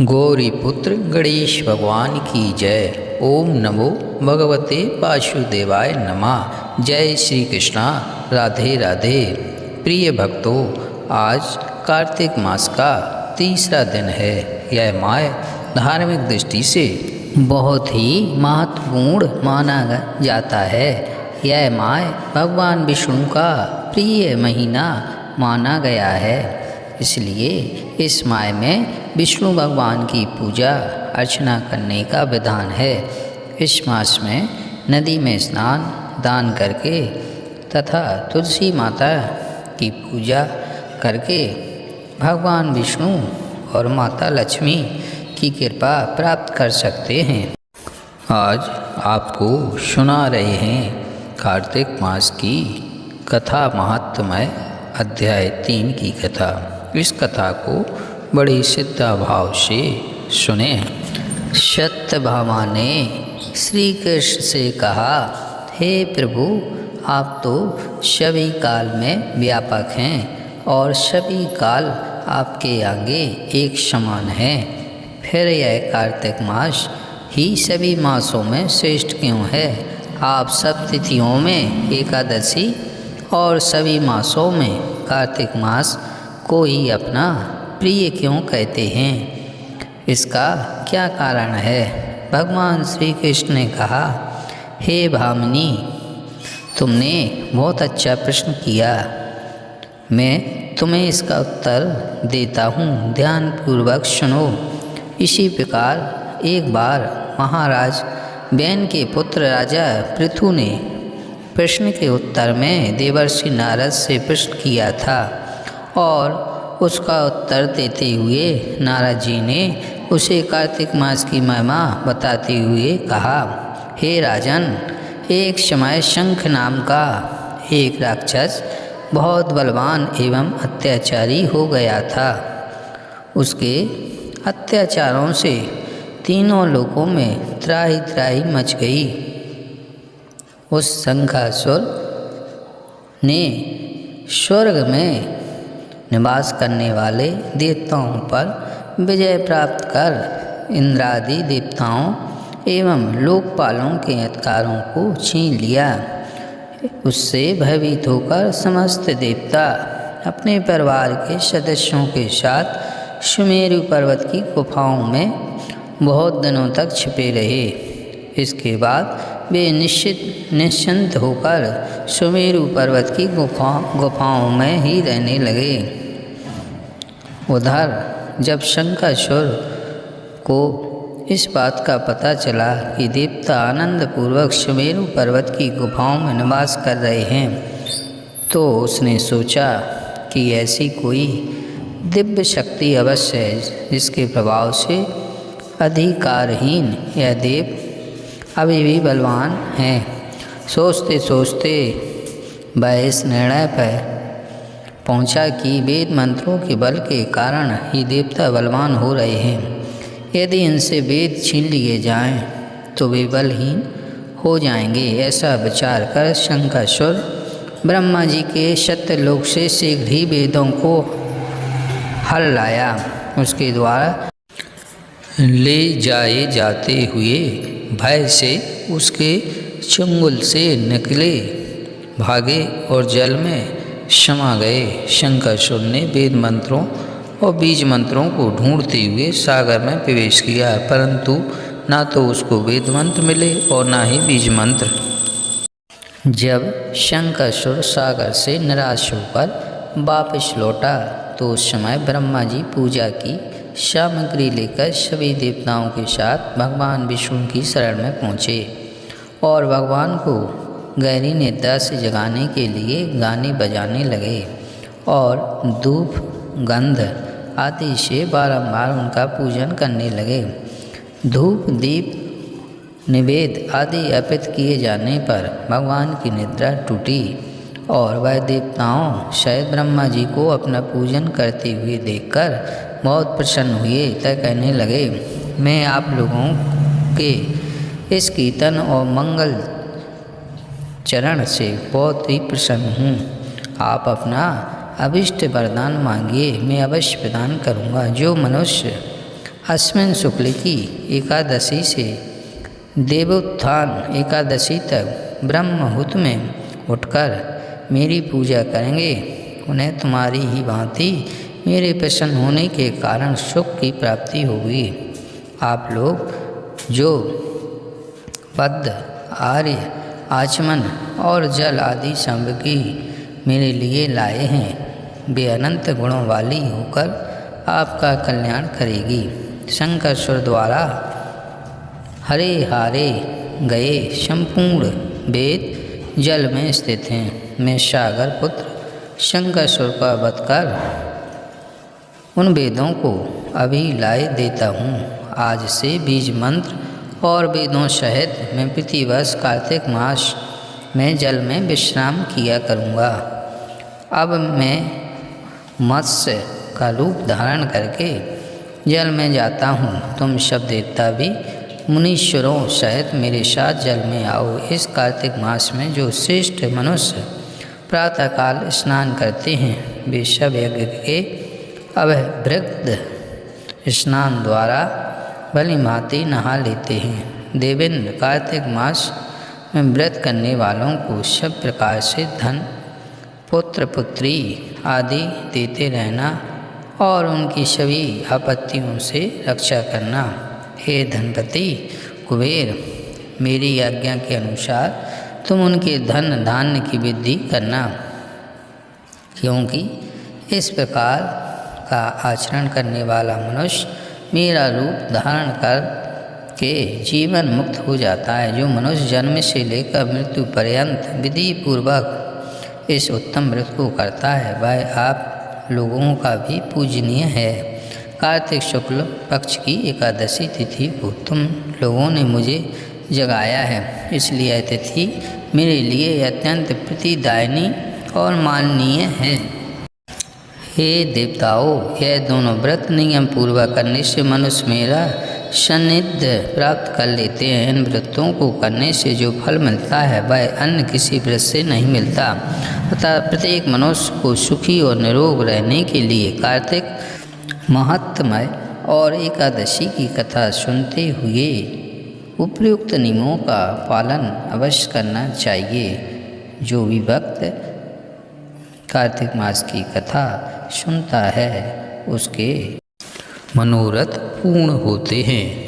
गौरीपुत्र गणेश भगवान की जय। ओम नमो भगवते वासुदेवाय नमः। जय श्री कृष्णा। राधे राधे। प्रिय भक्तों, आज कार्तिक मास का तीसरा दिन है। यह माह धार्मिक दृष्टि से बहुत ही महत्वपूर्ण माना जाता है। यह माह भगवान विष्णु का प्रिय महीना माना गया है, इसलिए इस माह में विष्णु भगवान की पूजा अर्चना करने का विधान है। इस मास में नदी में स्नान दान करके तथा तुलसी माता की पूजा करके भगवान विष्णु और माता लक्ष्मी की कृपा प्राप्त कर सकते हैं। आज आपको सुना रहे हैं कार्तिक मास की कथा महात्म्य अध्याय 3 की कथा। इस कथा को बड़ी श्रद्धा भाव से सुने। सत्यभामा ने श्री कृष्ण से कहा, हे प्रभु, आप तो सभी काल में व्यापक हैं और सभी काल आपके आगे एक समान हैं। फिर यह कार्तिक मास ही सभी मासों में श्रेष्ठ क्यों है? आप सब तिथियों में एकादशी और सभी मासों में कार्तिक मास को ही अपना प्रिय क्यों कहते हैं? इसका क्या कारण है? भगवान श्री कृष्ण ने कहा, हे भामिनी, तुमने बहुत अच्छा प्रश्न किया। मैं तुम्हें इसका उत्तर देता हूँ, ध्यानपूर्वक सुनो। इसी प्रकार एक बार महाराज बैन के पुत्र राजा पृथु ने प्रश्न के उत्तर में देवर्षि नारद से प्रश्न किया था और उसका उत्तर देते हुए नारद जी ने उसे कार्तिक मास की महिमा बताते हुए कहा, हे राजन, एक समय शंख नाम का एक राक्षस बहुत बलवान एवं अत्याचारी हो गया था। उसके अत्याचारों से तीनों लोकों में त्राहि त्राहि मच गई। उस शंखासुर ने स्वर्ग में निवास करने वाले देवताओं पर विजय प्राप्त कर इंद्रादि देवताओं एवं लोकपालों के अधिकारों को छीन लिया। उससे भयभीत होकर समस्त देवता अपने परिवार के सदस्यों के साथ सुमेरु पर्वत की गुफाओं में बहुत दिनों तक छिपे रहे। इसके बाद वे निश्चिंत होकर सुमेरु पर्वत की गुफाओं में ही रहने लगे। उधर जब शंखासुर को इस बात का पता चला कि देवता आनंदपूर्वक सुमेरु पर्वत की गुफाओं में निवास कर रहे हैं, तो उसने सोचा कि ऐसी कोई दिव्य शक्ति अवश्य है जिसके प्रभाव से अधिकारहीन यह देव अभी भी बलवान हैं। सोचते सोचते वह इस निर्णय पर पहुंचा कि वेद मंत्रों के बल के कारण ही देवता बलवान हो रहे हैं। यदि इनसे वेद छीन लिए जाएं तो वे बलहीन हो जाएंगे। ऐसा विचार कर शंखासुर ब्रह्मा जी के सत्यलोक से शीघ्र ही वेदों को हल लाया। उसके द्वारा ले जाए जाते हुए भय से उसके चंगुल से निकले, भागे और जल में समा गए। शंखासुर ने वेद मंत्रों और बीज मंत्रों को ढूंढते हुए सागर में प्रवेश किया, परंतु ना तो उसको वेद मंत्र मिले और ना ही बीज मंत्र। जब शंखासुर सागर से निराश होकर वापस लौटा तो उस समय ब्रह्मा जी पूजा की सामग्री लेकर सभी देवताओं के साथ भगवान विष्णु की शरण में पहुँचे और भगवान को गहरी निद्रा से जगाने के लिए गाने बजाने लगे और धूप गंध आदि से बारंबार उनका पूजन करने लगे। धूप दीप निवेद आदि अर्पित किए जाने पर भगवान की निद्रा टूटी और वह देवताओं शायद ब्रह्मा जी को अपना पूजन करते हुए देखकर बहुत प्रसन्न हुए। तय कहने लगे, मैं आप लोगों के इस कीर्तन और मंगल चरण से बहुत ही प्रसन्न हूँ। आप अपना अभिष्ट वरदान मांगिए, मैं अवश्य प्रदान करूँगा। जो मनुष्य अश्विन शुक्ल की एकादशी से देवोत्थान एकादशी तक ब्रह्ममुहूर्त में उठकर मेरी पूजा करेंगे। उन्हें तुम्हारी ही भांति मेरे प्रसन्न होने के कारण सुख की प्राप्ति होगी। आप लोग जो पद्म, आर्य, आचमन और जल आदि सामग्री मेरे लिए लाए हैं, वे अनंत गुणों वाली होकर आपका कल्याण करेगी। शंकर सुर द्वारा हरे हारे गए संपूर्ण वेद जल में स्थित हैं। मैं सागर पुत्र शंकर सुर का वध कर उन वेदों को अभी लाए देता हूँ। आज से बीज मंत्र और वेदों सहित मैं प्रतिवर्ष कार्तिक मास में जल में विश्राम किया करूँगा। अब मैं मत्स्य का रूप धारण करके जल में जाता हूँ। तुम सब देवता भी मुनीश्वरों सहित मेरे साथ जल में आओ। इस कार्तिक मास में जो श्रेष्ठ मनुष्य प्रातःकाल स्नान करते हैं, वे सब यज्ञ के अभ्यर्थ स्नान द्वारा भली भांति नहा लेते हैं। देवेंद्र, कार्तिक मास में व्रत करने वालों को सब प्रकार से धन, पुत्र, पुत्री आदि देते रहना और उनकी सभी आपत्तियों से रक्षा करना। हे धनपति कुबेर, मेरी आज्ञा के अनुसार तुम उनके धन धान्य की वृद्धि करना, क्योंकि इस प्रकार का आचरण करने वाला मनुष्य मेरा रूप धारण कर के जीवन मुक्त हो जाता है। जो मनुष्य जन्म से लेकर मृत्यु पर्यंत विधि पूर्वक इस उत्तम व्रत को करता है, वह आप लोगों का भी पूजनीय है। कार्तिक शुक्ल पक्ष की एकादशी तिथि को तुम लोगों ने मुझे जगाया है, इसलिए यह तिथि मेरे लिए अत्यंत प्रीतिदायिनी और माननीय है। हे देवताओं, यह दोनों व्रत नियम पूर्वक करने से मनुष्य मेरा सान्निध्य प्राप्त कर लेते हैं। इन व्रतों को करने से जो फल मिलता है वह अन्य किसी व्रत से नहीं मिलता। अतः प्रत्येक मनुष्य को सुखी और निरोग रहने के लिए कार्तिक महात्म्य और एकादशी की कथा सुनते हुए उपयुक्त नियमों का पालन अवश्य करना चाहिए। जो भी भक्त कार्तिक मास की कथा सुनता है उसके मनोरथ पूर्ण होते हैं।